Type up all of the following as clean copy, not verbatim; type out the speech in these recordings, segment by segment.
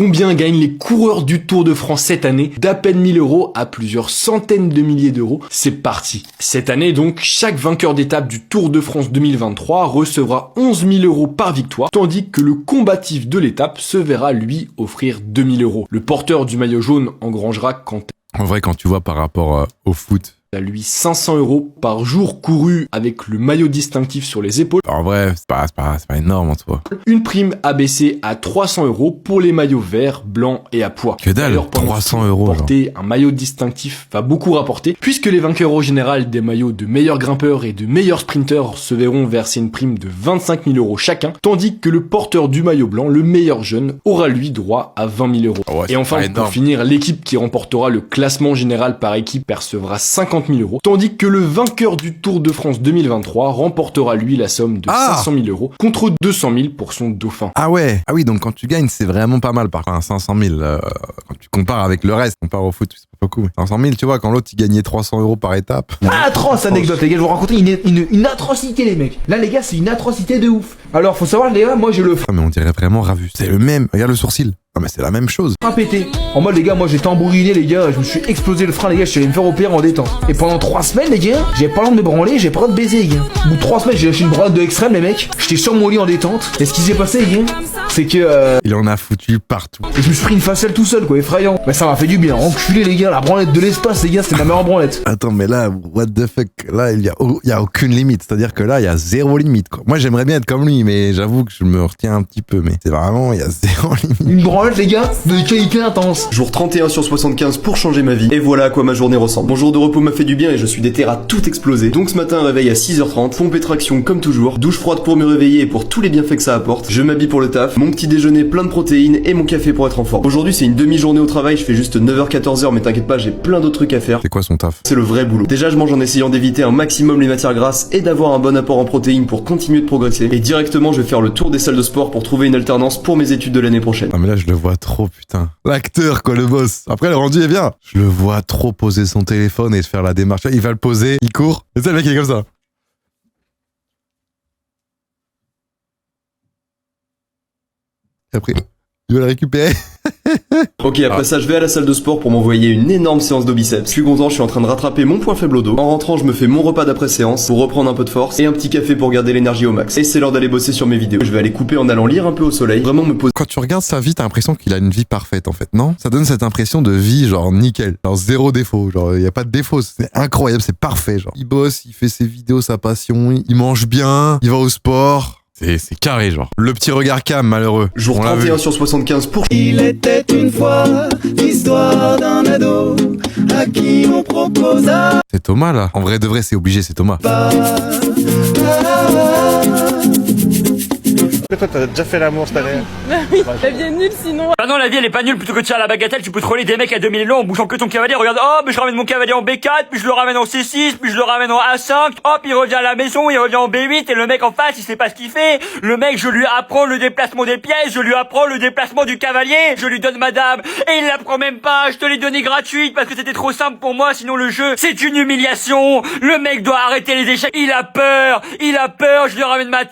Combien gagnent les coureurs du Tour de France cette année? D'à peine 1000 € à plusieurs centaines de milliers d'euros. C'est parti. Cette année donc, chaque vainqueur d'étape du Tour de France 2023 recevra 11 000 € par victoire, tandis que le combatif de l'étape se verra lui offrir 2000 €. Le porteur du maillot jaune engrangera En vrai, quand tu vois par rapport au foot, à lui 500 € par jour couru avec le maillot distinctif sur les épaules. en vrai, c'est pas énorme en soi. Une prime abaissée à 300 € pour les maillots verts, blancs et à pois. Que dalle, D'ailleurs, 300 €. porter un maillot distinctif va beaucoup rapporter, puisque les vainqueurs au général des maillots de meilleurs grimpeurs et de meilleurs sprinteurs se verront verser une prime de 25 000 € chacun, tandis que le porteur du maillot blanc, le meilleur jeune, aura lui droit à 20 000 €. Ouais, et enfin, pour finir, l'équipe qui remportera le classement général par équipe percevra 50 000 €, tandis que le vainqueur du Tour de France 2023 remportera lui la somme de 500 000 € contre 200 000 pour son dauphin. Ah ouais, ah oui, donc quand tu gagnes, c'est vraiment pas mal par contre, 500 000. Quand tu compares avec le reste, compare au foot, c'est pas beaucoup. 500 000, tu vois, quand l'autre il gagnait 300 € par étape. Ah, atroce anecdote, les gars, je vais vous raconter une atrocité, les mecs. Là, les gars, c'est une atrocité de ouf. Alors, faut savoir, les gars, moi j'ai le Ah, mais on dirait vraiment Ravu. C'est le même, regarde le sourcil. Non mais c'est la même chose. frein pété. En mode, les gars, moi j'ai tambouriné, les gars, je me suis explosé le frein, les gars, je suis allé me faire opérer en détente. Et pendant 3 semaines, les gars, j'ai pas le droit de me branler, j'ai pas le droit de baiser, les gars. Au bout de 3 semaines, j'ai lâché une branlette de extrême, les mecs. J'étais sur mon lit en détente. Et ce qui s'est passé, les gars, c'est que Il en a foutu partout. je me suis pris une facelle tout seul, quoi, effrayant. Mais ça m'a fait du bien. Enculé, les gars, la branlette de l'espace, les gars, c'était ma meilleure branlette. Attends, mais là, what the fuck, là, il y a aucune limite. C'est-à-dire que là, il y a zéro limite, quoi. Moi, j'aimerais bien être comme lui, mais j'avoue que je me retiens un petit peu. Mais c'est vraiment, il y a zéro limite. Une branlette, les gars, de qualité intense. Jour 31 sur 75 pour changer ma vie. Et voilà à quoi ma journée ressemble. Mon jour de repos m'a fait du bien et je suis déter à tout exploser. Donc ce matin, réveil à 6h30, pompe et traction comme toujours, douche froide pour me réveiller et pour tous les bienfaits que ça apporte. Je m'habille pour le taf, mon petit déjeuner plein de protéines et mon café pour être en forme. Aujourd'hui, c'est une demi-journée au travail, je fais juste 9h-14h, mais t'inquiète pas, j'ai plein d'autres trucs à faire. C'est quoi son taf? C'est le vrai boulot. Déjà, je mange en essayant d'éviter un maximum les matières grasses et d'avoir un bon apport en protéines pour continuer de progresser. Et directement, je vais faire le tour des salles de sport pour trouver une alternance pour mes études de l'année prochaine. Non mais là, je le vois trop, putain. L'acteur, quoi, le boss. Après, le rendu est bien. Je le vois trop poser son téléphone et se faire la démarche. Il va le poser, il court. Et ça, le mec, il est comme ça. Et après, il va le récupérer. Ok, après ça, je vais à la salle de sport pour m'envoyer une énorme séance de biceps. Je suis content, je suis en train de rattraper mon point faible au dos. En rentrant, je me fais mon repas d'après-séance pour reprendre un peu de force et un petit café pour garder l'énergie au max. Et c'est l'heure d'aller bosser sur mes vidéos. Je vais aller couper en allant lire un peu au soleil. Vraiment me poser. Quand tu regardes sa vie, t'as l'impression qu'il a une vie parfaite, en fait, non? Ça donne cette impression de vie, genre, nickel. Genre, zéro défaut. Genre, il y a pas de défaut. C'est incroyable, c'est parfait, genre. Il bosse, il fait ses vidéos, sa passion, il mange bien, il va au sport. C'est carré, genre. Le petit regard calme, malheureux. Jour On l'a 31 vu. sur 75 pour... Il était une fois l'histoire d'un ado à qui on proposa C'est Thomas, là. En vrai de vrai, c'est obligé, c'est Thomas. pas. Toi, t'as déjà fait l'amour cette année? La vie est nulle sinon. Ah non, la vie elle est pas nulle, plutôt que de tirer à la bagatelle, tu peux troller des mecs à 2000 € en bougeant que ton cavalier. Regarde, oh, mais je ramène mon cavalier en B4, puis je le ramène en C6, puis je le ramène en A5, hop, il revient à la maison, il revient en B8, et le mec en face, il sait pas ce qu'il fait. Le mec, je lui apprends le déplacement des pièces, je lui apprends le déplacement du cavalier, je lui donne ma dame, et il l'apprend même pas, je te l'ai donné gratuite parce que c'était trop simple pour moi, sinon le jeu, c'est une humiliation. Le mec doit arrêter les échecs, il a peur, je lui ramène ma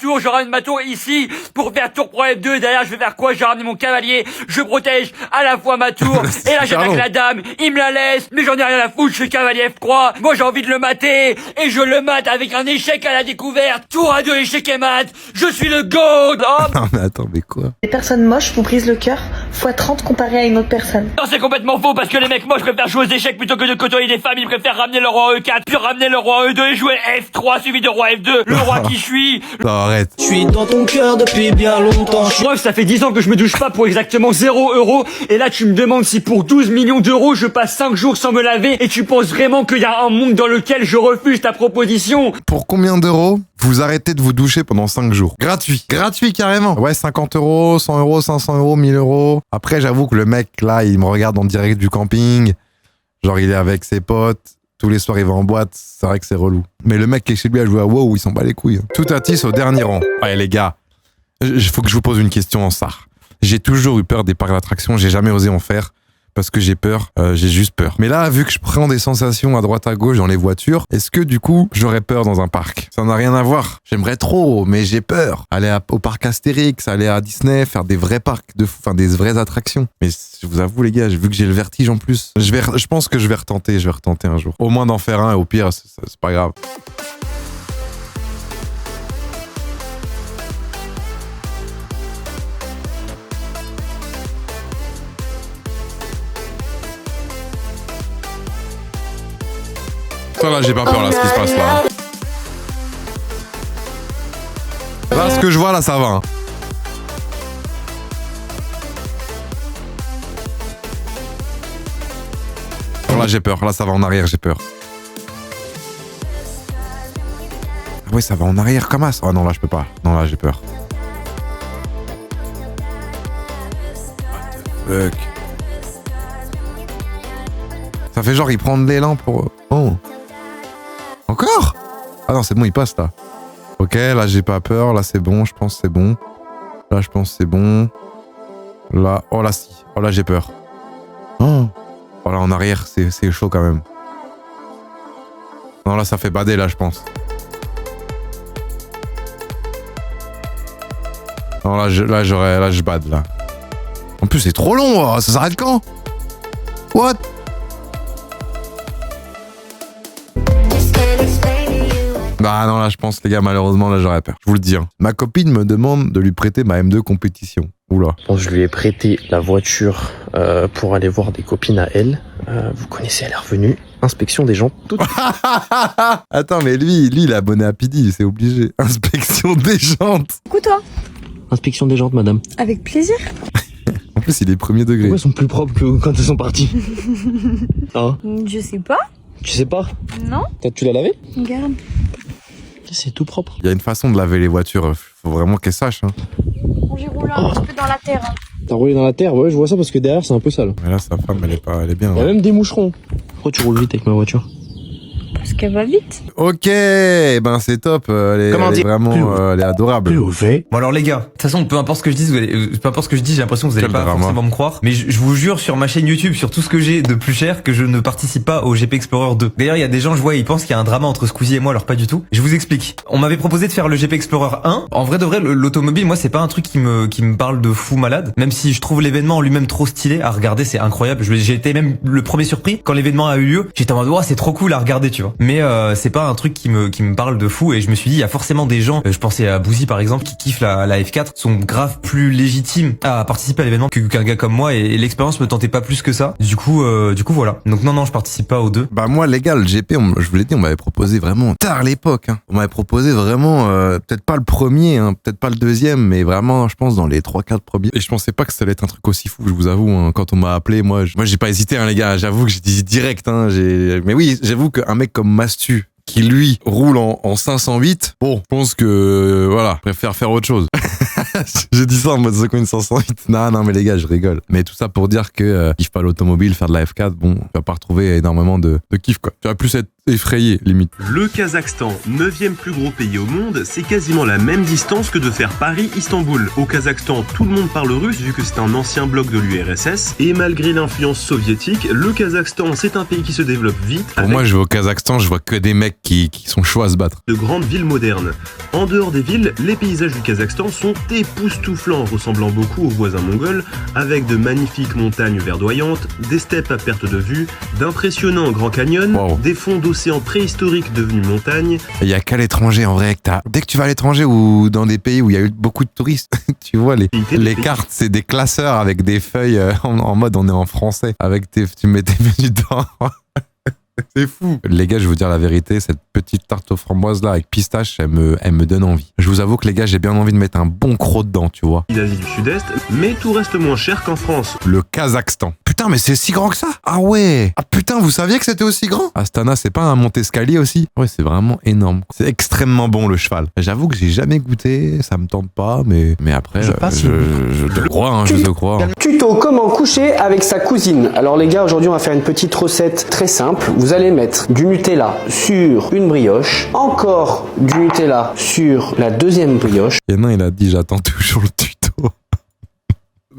tour, ici, pour faire tour pro F2, derrière je vais faire quoi? Je vais ramener mon cavalier, je protège à la fois ma tour, et là j'attaque la dame, il me la laisse, mais j'en ai rien à foutre, je fais cavalier F3, moi j'ai envie de le mater, et je le mate avec un échec à la découverte, tour à 2 échec et mat, je suis le GOAT. Hop. Non, mais attends, mais quoi? Les personnes moches vous brisent le cœur fois 30 comparé à une autre personne. Non, c'est complètement faux, parce que les mecs moches préfèrent jouer aux échecs plutôt que de côtoyer des femmes, ils préfèrent ramener le roi en E4, puis ramener le roi en E2 et jouer F3 suivi de roi F2, le roi qui je suis. Non, arrête. Je suis dans ton cœur depuis bien longtemps. Bref, ça fait 10 ans que je me douche pas pour exactement 0 €, et là tu me demandes si pour 12 millions d'euros je passe 5 jours sans me laver, et tu penses vraiment qu'il y a un monde dans lequel je refuse ta proposition? Pour combien d'euros vous arrêtez de vous doucher pendant 5 jours? Gratuit. Gratuit, carrément. Ouais, 50 €, 100 €, 500 €, 1000 €. Après, j'avoue que le mec, là, il me regarde en direct du camping. Genre, il est avec ses potes. Tous les soirs, il va en boîte. C'est vrai que c'est relou. Mais le mec qui est chez lui à jouer à WoW, il s'en bat les couilles. Tout à tisse au dernier rang. Ouais, les gars. Faut que je vous pose une question en SAR. J'ai toujours eu peur des parcs d'attractions. J'ai jamais osé en faire. parce que j'ai peur, j'ai juste peur. Mais là, vu que je prends des sensations à droite à gauche dans les voitures, est-ce que du coup, j'aurais peur dans un parc? Ça n'a rien à voir. J'aimerais trop, mais j'ai peur. Aller au parc Astérix, aller à Disney, faire des vrais parcs des vraies attractions. Mais je vous avoue les gars, vu que j'ai le vertige en plus, je pense que je vais retenter un jour. Au moins d'en faire un et au pire, c'est pas grave. Ça là, j'ai pas peur là, ce qui se passe là. Là, ce que je vois là, ça va. Hein. Là, j'ai peur. Là, ça va en arrière, j'ai peur. Ah ouais, ça va en arrière comme ça. Oh non, là, je peux pas. Non, là, j'ai peur. What the fuck. Ça fait genre, il prend de l'élan pour... Oh. Encore? Ah non, c'est bon, il passe là. Ok, là j'ai pas peur, là c'est bon, je pense que c'est bon. Là je pense que c'est bon. Là, oh là si, oh là j'ai peur. Oh, oh là en arrière, c'est chaud quand même. Non là ça fait bader là je pense. Non là je bade là. En plus c'est trop long, oh, ça s'arrête quand? What? Bah non là je pense les gars malheureusement là j'aurais peur. Je vous le dis. Hein. Ma copine me demande de lui prêter ma M2 compétition. Oula. Bon, je lui ai prêté la voiture pour aller voir des copines à elle. Vous connaissez, elle est revenue. Inspection des jantes. Tout... Attends mais lui il est abonné à Pidi, c'est obligé. Inspection des jantes. Coucou toi. Inspection des jantes madame. Avec plaisir. En plus il est premier degré. Pourquoi elles sont plus propres que quand elles sont parties? Hein? Je sais pas. Tu sais pas? Non. Tu l'as lavé? Regarde. C'est tout propre. Il y a une façon de laver les voitures, faut vraiment qu'elles sachent. Hein. J'ai roulé un petit peu dans la terre. Hein. T'as roulé dans la terre? Ouais, je vois ça parce que derrière c'est un peu sale. Mais là sa femme elle est bien. Il y a Ouais. même des moucherons. Pourquoi tu roules vite avec ma voiture? Parce qu'elle va vite. Ok, ben c'est top, elle est vraiment elle est adorable. Bon alors les gars, de toute façon peu importe ce que je dis, peu importe ce que je dis, j'ai l'impression que vous allez Quel pas drama. forcément me croire, mais je vous jure sur ma chaîne YouTube, sur tout ce que j'ai de plus cher, que je ne participe pas au GP Explorer 2. D'ailleurs il y a des gens, je vois, ils pensent qu'il y a un drama entre Squeezie et moi, alors pas du tout. Je vous explique. On m'avait proposé de faire le GP Explorer 1. En vrai de vrai, l'automobile, moi c'est pas un truc qui me parle de fou malade, même si je trouve l'événement en lui-même trop stylé à regarder, c'est incroyable. J'ai été même le premier surpris quand l'événement a eu lieu. J'étais en mode oh, c'est trop cool à regarder, tu vois. Mais c'est pas un truc qui me parle de fou, et je me suis dit il y a forcément des gens, je pensais à Bouzy par exemple, qui kiffent la F4, sont grave plus légitimes à participer à l'événement qu'un gars comme moi, et l'expérience me tentait pas plus que ça. Du coup voilà. Donc non je participe pas aux deux. Bah moi les gars, le GP, je vous l'ai dit, on m'avait proposé vraiment tard l'époque. Hein. On m'avait proposé vraiment, peut-être pas le premier, hein, peut-être pas le deuxième, mais vraiment je pense dans les 3-4 premiers. Et je pensais pas que ça allait être un truc aussi fou, je vous avoue. Hein. Quand on m'a appelé, moi j'ai pas hésité hein, les gars, j'avoue que j'ai dit direct. Hein, mais oui, j'avoue qu'un mec comme Mastu, qui lui roule en 508, bon, je pense que voilà, je préfère faire autre chose. J'ai dit ça en mode seconde 508. Non mais les gars, je rigole. Mais tout ça pour dire que kiffe pas l'automobile, faire de la F4, bon, tu vas pas retrouver énormément de kiff quoi. Tu vas plus être effrayé limite. Le Kazakhstan, 9e plus gros pays au monde, c'est quasiment la même distance que de faire Paris-Istanbul. Au Kazakhstan, tout le monde parle russe vu que c'est un ancien bloc de l'URSS, et malgré l'influence soviétique, le Kazakhstan c'est un pays qui se développe vite. Pour moi, je vais au Kazakhstan, je vois que des mecs qui sont chauds à se battre. De grandes villes modernes. En dehors des villes, les paysages du Kazakhstan sont époustouflants, ressemblant beaucoup aux voisins mongols, avec de magnifiques montagnes verdoyantes, des steppes à perte de vue, d'impressionnants grands canyons, Wow. des fonds d'océan préhistoriques devenus montagnes. Il y a qu'à l'étranger en vrai que dès que tu vas à l'étranger ou dans des pays où il y a eu beaucoup de touristes, tu vois les cartes, c'est des classeurs avec des feuilles en mode on est en français, avec tu mets tes menus dedans. C'est fou. Les gars, je vais vous dire la vérité, cette petite tarte aux framboises là avec pistache, elle me donne envie. Je vous avoue que les gars, j'ai bien envie de mettre un bon croc dedans, tu vois. L'Asie du Sud-Est, mais tout reste moins cher qu'en France. Le Kazakhstan. Putain, mais c'est si grand que ça? Ah ouais. Ah putain, vous saviez que c'était aussi grand? Astana, c'est pas un monte-escalier aussi? Ouais, c'est vraiment énorme. C'est extrêmement bon le cheval. J'avoue que j'ai jamais goûté, ça me tente pas, mais après, je te crois, hein, je te crois. Tuto comment coucher avec sa cousine. Alors les gars, aujourd'hui on va faire une petite recette très simple. Vous allez mettre du Nutella sur une brioche, encore du Nutella sur la deuxième brioche. Et non, il a dit j'attends toujours le tuto.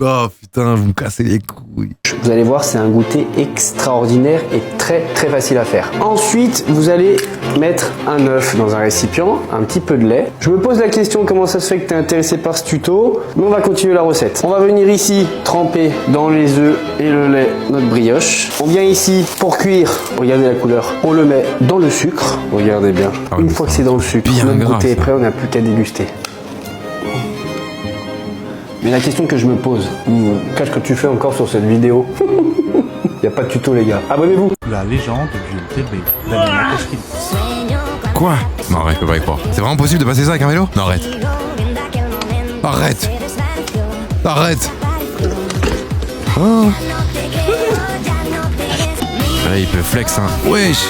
Oh putain, vous me cassez les couilles. Vous allez voir, c'est un goûter extraordinaire et très très facile à faire. Ensuite, vous allez mettre un œuf dans un récipient, un petit peu de lait. Je me pose la question comment ça se fait que tu es intéressé par ce tuto, mais on va continuer la recette. On va venir ici tremper dans les œufs et le lait notre brioche. On vient ici pour cuire, regardez la couleur, on le met dans le sucre, regardez bien. Une fois que c'est dans le sucre, notre goûter est prêt, on n'a plus qu'à déguster. Mais la question que je me pose, qu'est-ce que tu fais encore sur cette vidéo? Y a pas de tuto les gars, abonnez-vous. La légende du TV. Quoi? Non arrête, je peux pas y croire. C'est vraiment possible de passer ça avec un vélo? Non arrête. Arrête. Arrête. Oh. Là, il peut flex hein. Wesh.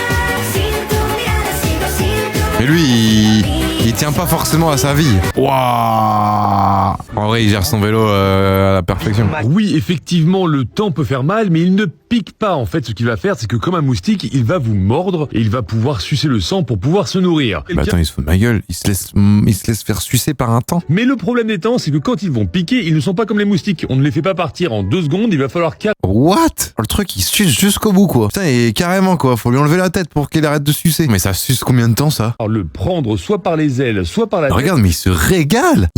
Mais lui, il tient pas forcément à sa vie. Waouh. En vrai, il gère son vélo à la perfection. Oui, effectivement, le temps peut faire mal, mais il ne pique pas. En fait, ce qu'il va faire, c'est que comme un moustique, il va vous mordre et il va pouvoir sucer le sang pour pouvoir se nourrir. Bah attends, il se fout de ma gueule. Il se laisse faire sucer par un temps. Mais le problème des temps, c'est que quand ils vont piquer, ils ne sont pas comme les moustiques. On ne les fait pas partir en 2 secondes, il va falloir 4. What? Le truc, il suce jusqu'au bout, quoi. Putain, et carrément, quoi. Faut lui enlever la tête pour qu'il arrête de sucer. Mais ça suce combien de temps, ça? Alors, le prendre soit par les ailes, soit par la tête. Regarde, mais il se régale.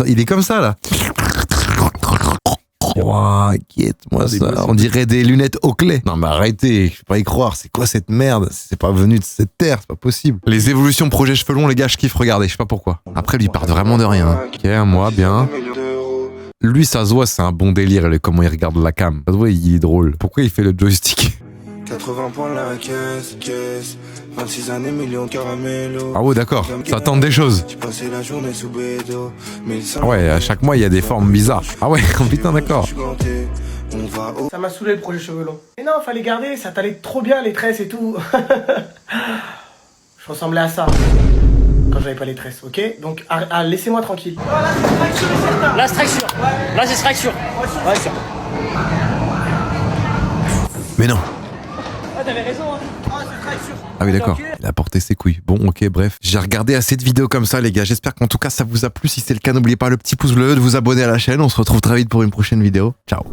Il est comme ça, là. Ouah, inquiète-moi ça. On dirait des lunettes Oakley. Non, mais arrêtez. Je peux pas y croire. C'est quoi cette merde? C'est pas venu de cette terre. C'est pas possible. Les évolutions projet cheveux longs, les gars, je kiffe. Regardez, je sais pas pourquoi. Après, lui, il part vraiment de rien. Ok, moi, bien. Lui, ça se voit, c'est un bon délire, comment il regarde la cam. Ça se voit, il est drôle. Pourquoi il fait le joystick? 80 points la caisse, 26 années, millions de caramello. Ah ouais, d'accord. Ça tente des choses. Ah ouais, à chaque mois, il y a des formes bizarres. Ah ouais, putain, d'accord. Ça m'a saoulé le projet cheveux longs. Mais non, fallait garder, ça t'allait trop bien les tresses et tout. Je ressemblais à ça quand j'avais pas les tresses, ok? Donc laissez-moi tranquille. Là, strike sûr. Là, c'est strike sûr. Ouais, sûr. Mais non. Ah, t'avais raison, hein. Ah, c'est strike sûr. Ah oui, d'accord. Il a porté ses couilles. Bon, ok, bref. J'ai regardé assez de vidéos comme ça, les gars. J'espère qu'en tout cas, ça vous a plu. Si c'est le cas, n'oubliez pas le petit pouce bleu, de vous abonner à la chaîne. On se retrouve très vite pour une prochaine vidéo. Ciao.